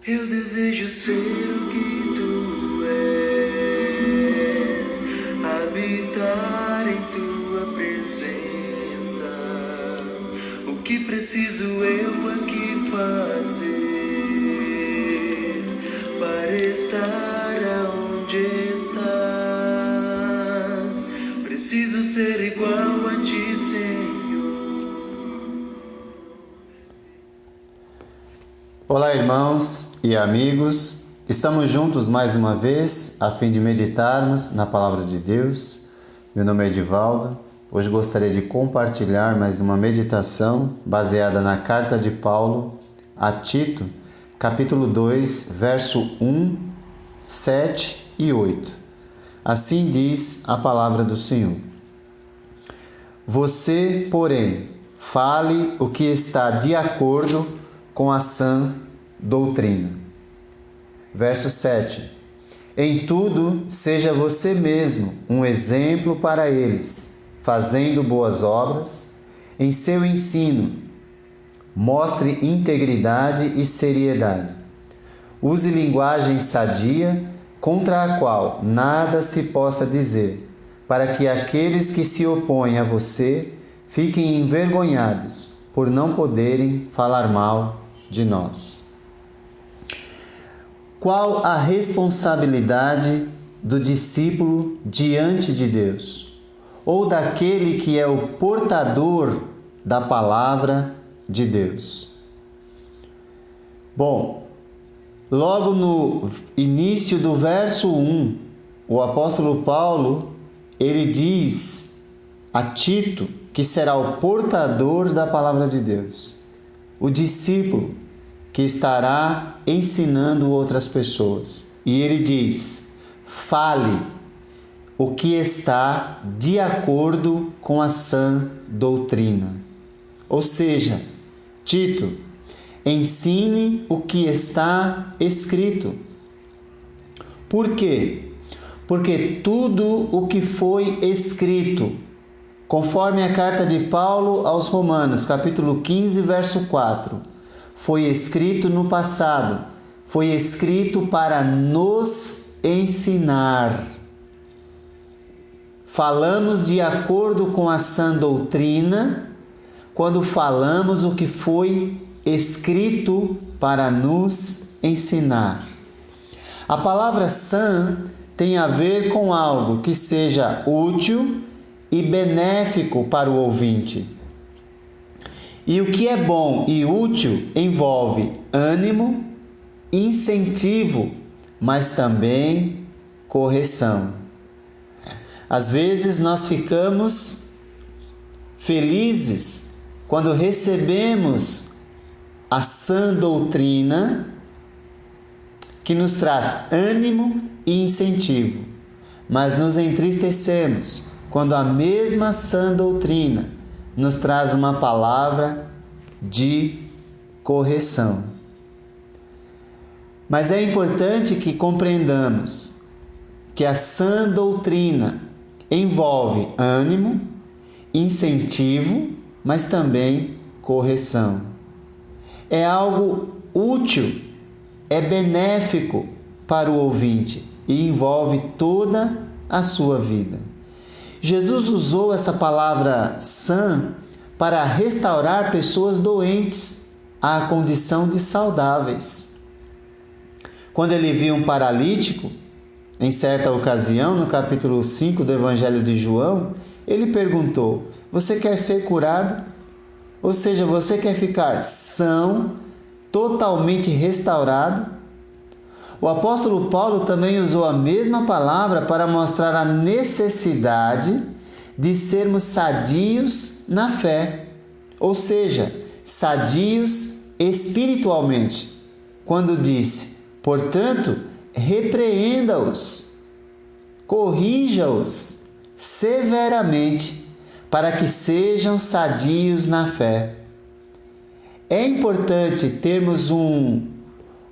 Eu desejo ser o que tu és, habitar em tua presença. O que preciso eu aqui fazer para estar aonde estás? Preciso ser igual a ti, Senhor. Olá, irmãos e amigos, estamos juntos mais uma vez a fim de meditarmos na Palavra de Deus. Meu nome é Edivaldo. Hoje gostaria de compartilhar mais uma meditação baseada na carta de Paulo a Tito, capítulo 2, verso 1, 7 e 8. Assim diz a palavra do Senhor. Você, porém, fale o que está de acordo com a sã doutrina. Verso 7. Em tudo, seja você mesmo um exemplo para eles, fazendo boas obras. Em seu ensino, mostre integridade e seriedade. Use linguagem sadia, contra a qual nada se possa dizer, para que aqueles que se opõem a você fiquem envergonhados por não poderem falar mal de nós. Qual a responsabilidade do discípulo diante de Deus, ou daquele que é o portador da palavra de Deus? Bom, logo no início do verso 1, o apóstolo Paulo, ele diz a Tito que será o portador da palavra de Deus, o discípulo que estará ensinando outras pessoas. E ele diz: fale o que está de acordo com a sã doutrina. Ou seja, Tito, ensine o que está escrito. Por quê? Porque tudo o que foi escrito, conforme a carta de Paulo aos Romanos, capítulo 15, verso 4, foi escrito no passado, foi escrito para nos ensinar. Falamos de acordo com a sã doutrina quando falamos o que foi escrito para nos ensinar. A palavra sã tem a ver com algo que seja útil e benéfico para o ouvinte. E o que é bom e útil envolve ânimo, incentivo, mas também correção. Às vezes nós ficamos felizes quando recebemos a sã doutrina que nos traz ânimo e incentivo, mas nos entristecemos quando a mesma sã doutrina nos traz uma palavra de correção. Mas é importante que compreendamos que a sã doutrina envolve ânimo, incentivo, mas também correção. É algo útil, é benéfico para o ouvinte e envolve toda a sua vida. Jesus usou essa palavra sã para restaurar pessoas doentes à condição de saudáveis. Quando ele viu um paralítico, em certa ocasião, no capítulo 5 do Evangelho de João, ele perguntou: você quer ser curado? Ou seja, você quer ficar são, totalmente restaurado? O apóstolo Paulo também usou a mesma palavra para mostrar a necessidade de sermos sadios na fé, ou seja, sadios espiritualmente, quando disse: portanto, repreenda-os, corrija-os severamente, para que sejam sadios na fé. É importante termos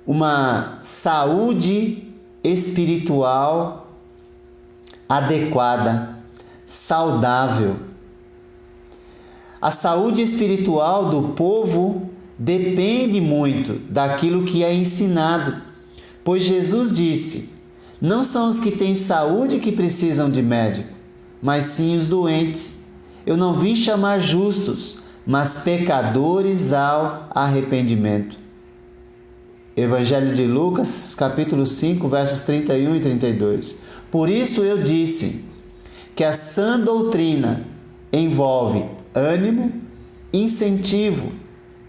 uma saúde espiritual adequada, saudável. A saúde espiritual do povo depende muito daquilo que é ensinado, pois Jesus disse: não são os que têm saúde que precisam de médico, mas sim os doentes. Eu não vim chamar justos, mas pecadores ao arrependimento. Evangelho de Lucas, capítulo 5, versos 31 e 32. Por isso eu disse que a sã doutrina envolve ânimo, incentivo,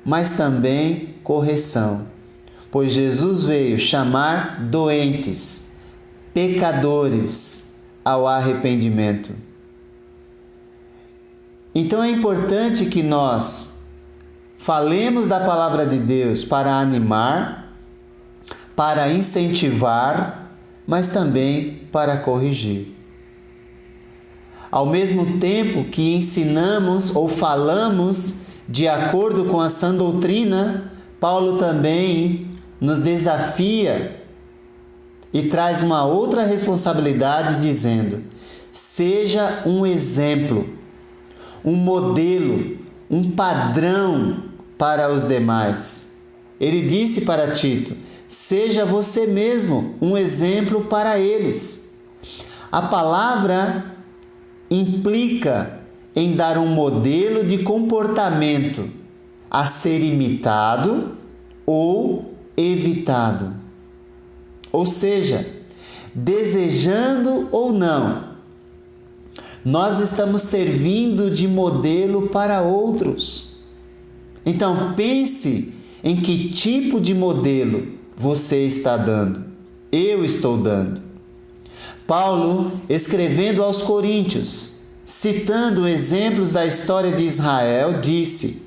mas também correção, pois Jesus veio chamar doentes, pecadores ao arrependimento. Então é importante que nós falemos da palavra de Deus para animar, para incentivar, mas também para corrigir. Ao mesmo tempo que ensinamos ou falamos de acordo com a sã doutrina, Paulo também nos desafia e traz uma outra responsabilidade, dizendo: seja um exemplo, um modelo, um padrão para os demais. Ele disse para Tito: seja você mesmo um exemplo para eles. A palavra implica em dar um modelo de comportamento a ser imitado ou evitado. Ou seja, desejando ou não, nós estamos servindo de modelo para outros. Então pense em que tipo de modelo você está dando. Eu estou dando. Paulo, escrevendo aos Coríntios, citando exemplos da história de Israel, disse: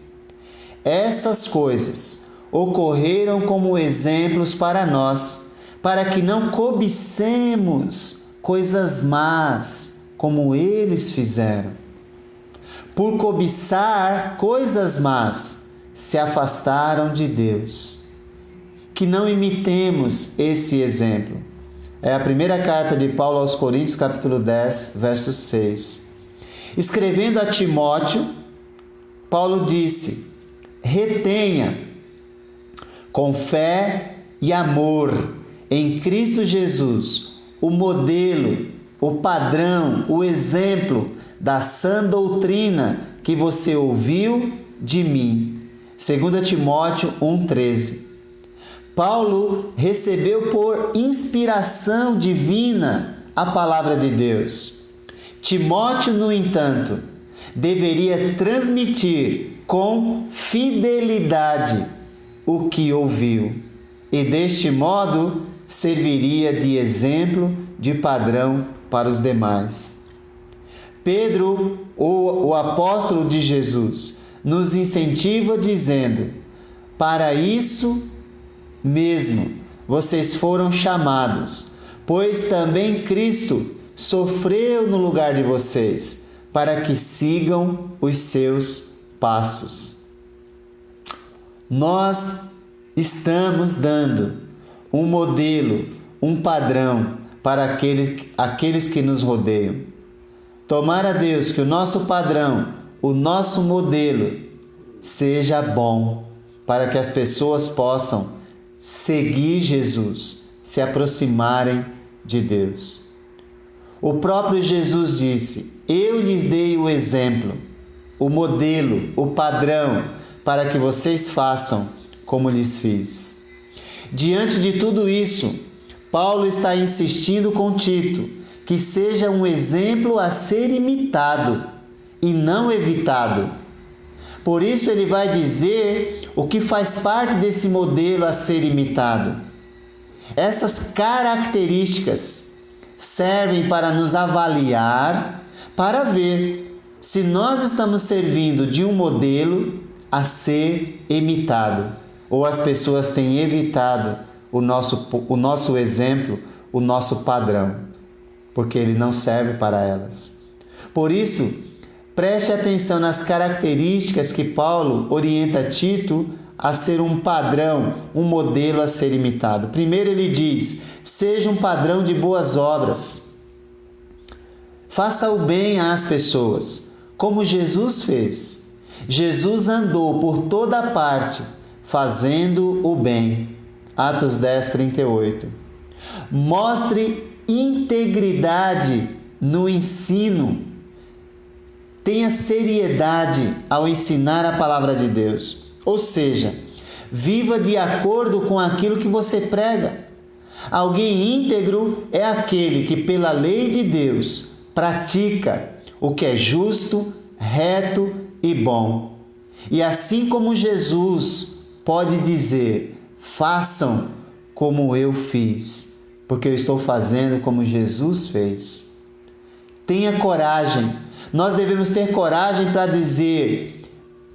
essas coisas ocorreram como exemplos para nós, para que não cobicemos coisas más como eles fizeram. Por cobiçar coisas más, se afastaram de Deus. Que não imitemos esse exemplo. É a primeira carta de Paulo aos Coríntios, capítulo 10, verso 6. Escrevendo a Timóteo, Paulo disse: retenha com fé e amor em Cristo Jesus o modelo, o padrão, o exemplo da sã doutrina que você ouviu de mim. 2 Timóteo 1,13. Paulo recebeu por inspiração divina a palavra de Deus. Timóteo, no entanto, deveria transmitir com fidelidade o que ouviu, e deste modo serviria de exemplo, de padrão para os demais. Pedro, o apóstolo de Jesus, nos incentiva dizendo: para isso mesmo vocês foram chamados, pois também Cristo sofreu no lugar de vocês, para que sigam os seus passos. Nós estamos dando um modelo, um padrão para aqueles que nos rodeiam. Tomara a Deus que o nosso padrão, o nosso modelo, seja bom, para que as pessoas possam seguir Jesus, se aproximarem de Deus. O próprio Jesus disse: eu lhes dei o exemplo, o modelo, o padrão, para que vocês façam como lhes fiz. Diante de tudo isso, Paulo está insistindo com Tito que seja um exemplo a ser imitado e não evitado. Por isso ele vai dizer o que faz parte desse modelo a ser imitado. Essas características servem para nos avaliar, para ver se nós estamos servindo de um modelo a ser imitado, ou as pessoas têm evitado o nosso exemplo, o nosso padrão, porque ele não serve para elas. Por isso, preste atenção nas características que Paulo orienta Tito a ser um padrão, um modelo a ser imitado. Primeiro ele diz: seja um padrão de boas obras. Faça o bem às pessoas, como Jesus fez. Jesus andou por toda parte, fazendo o bem. Atos 10, 38. Mostre integridade no ensino. Tenha seriedade ao ensinar a palavra de Deus. Ou seja, viva de acordo com aquilo que você prega. Alguém íntegro é aquele que, pela lei de Deus, pratica o que é justo, reto e bom. E assim como Jesus pode dizer: façam como eu fiz, porque eu estou fazendo como Jesus fez. Tenha coragem. Nós devemos ter coragem para dizer: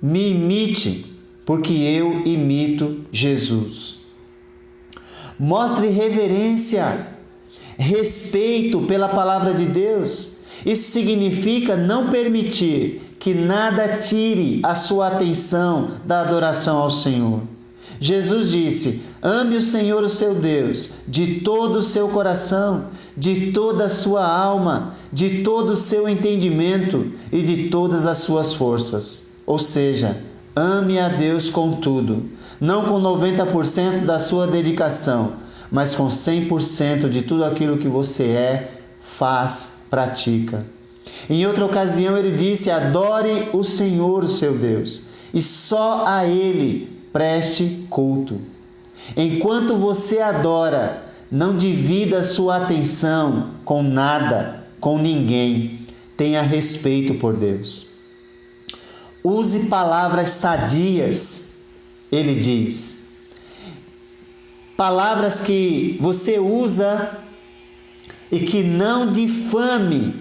me imite, porque eu imito Jesus. Mostre reverência, respeito pela palavra de Deus. Isso significa não permitir que nada tire a sua atenção da adoração ao Senhor. Jesus disse: ame o Senhor, o seu Deus, de todo o seu coração, de toda a sua alma, de todo o seu entendimento e de todas as suas forças. Ou seja, ame a Deus com tudo, não com 90% da sua dedicação, mas com 100% de tudo aquilo que você é, faz, pratica. Em outra ocasião ele disse: adore o Senhor, o seu Deus, e só a Ele preste culto. Enquanto você adora, não divida sua atenção com nada, com ninguém. Tenha respeito por Deus. Use palavras sadias, ele diz. Palavras que você usa e que não difame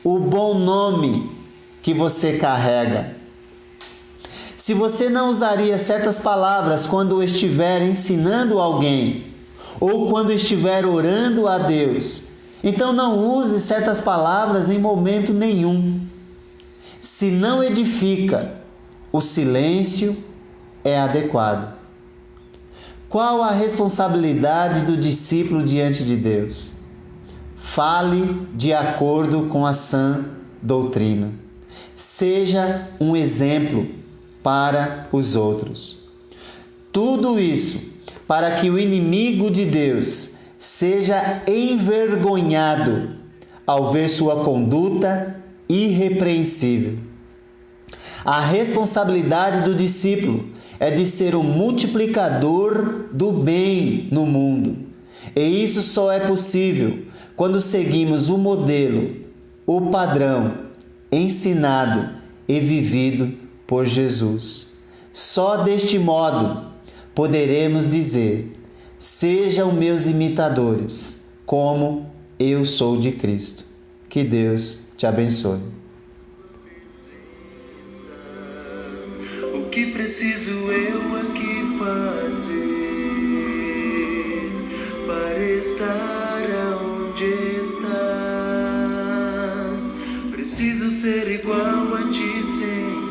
o bom nome que você carrega. Se você não usaria certas palavras quando estiver ensinando alguém ou quando estiver orando a Deus, então não use certas palavras em momento nenhum. Se não edifica, o silêncio é adequado. Qual a responsabilidade do discípulo diante de Deus? Fale de acordo com a sã doutrina. Seja um exemplo para os outros. Tudo isso para que o inimigo de Deus seja envergonhado ao ver sua conduta irrepreensível. A responsabilidade do discípulo é de ser um multiplicador do bem no mundo. E isso só é possível quando seguimos o modelo, o padrão ensinado e vivido por Jesus. Só deste modo poderemos dizer: sejam meus imitadores, como eu sou de Cristo. Que Deus te abençoe. O que preciso eu aqui fazer para estar onde estás? Preciso ser igual a ti, Senhor.